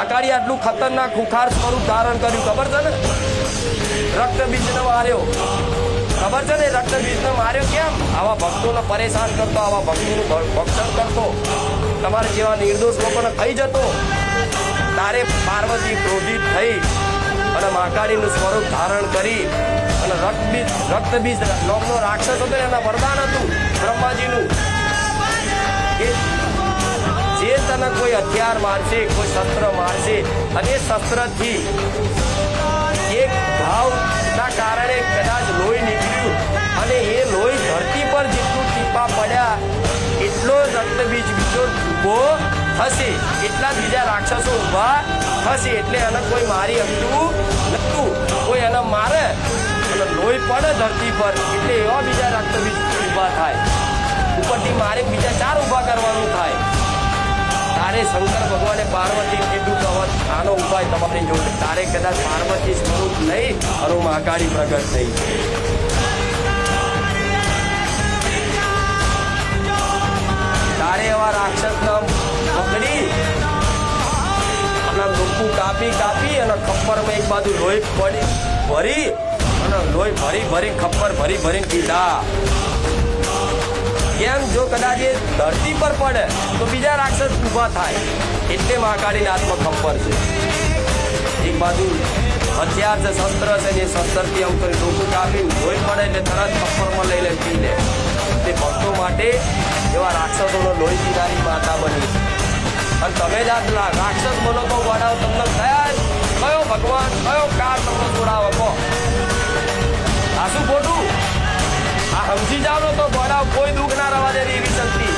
આકાળી આટલું ખતરનાક ખુખાર સ્વરૂપ ધારણ કર્યું ખબર છે ને? રક્તબીજને માર્યો ખબર છે ને? રક્તબીજને માર્યો કેમ? આવા ભક્તોને પરેશાન કરતો, આવા ભક્તોનું ભક્ષણ કરતો, તમારા જેવા નિર્દોષ લોકોને ખાઈ જતો. તારે પાર્વતી ક્રોધિત થઈ અને મહાકાળીનું સ્વરૂપ ધારણ કરી અને રક્તબીજ નામનો રાક્ષસ હતો, એના વરદાન હતું બ્રહ્માજીનું કે જે તને કોઈ હથિયાર મારશે, કોઈ શસ્ત્ર મારશે અને એ શસ્ત્રથી એક ઘાવના કારણે કદાચ લોહી નીકળ્યું અને એ લોહી ધરતી પર જેટલું ટીપા પડ્યા એટલો રક્તબીજ બીજો ઊભો થશે, એટલા બીજા રાક્ષસો ઊભા થશે. એટલે એને કોઈ મારી શકતું નતું. કોઈ એને મારે અને લોહી પડે ધરતી પર એટલે એવા બીજા રક્તબીજ ઊભા થાય. ઉપરથી મારે બીજા 4 ઊભા કરવાનું થાય. તારે શંકર ભગવાને પાર્વતી કીધું કે આનો ઉપાય તમારી જોડે. તારે કદાચ પાર્વતી સ્વરૂપ નહીં અને મહાકાળી પ્રગટ થઈ. તારે એવા રાક્ષસના પકડી અને ડોકું કાપી અને ખપ્પરમાં એક બાજુ લોહી પડી ભરી અને લોહી ભરી ખપ્પર ભરીને પીધા. કેમ? જો કદાચ એ ધરતી પર પડે તો બીજા રાક્ષસ ઊભા થાય. એટલે મહાકાળીના હાથમાં ખપ્પર છે. એક બાજુ હથિયાર છે, શસ્ત્ર છે, એ શસ્ત્રથી આમ કરી ડોકું કાપી લોહી પડે એટલે તરત ખપ્પરમાં લઈ લે પી લે. તે ભક્તો માટે એવા રાક્ષસોનો લોહી પીનારી માતા બની. અને તમે જ આ રાક્ષસ બનો તો વડાવ તમને કયો ભગવાન કયો કાળ તમને છોડાવો કહો? આ શું ખોટું? આ સમજી જાવ તો વડાવ કોઈ દુઃખ ના રવા દે એવી શક્તિ.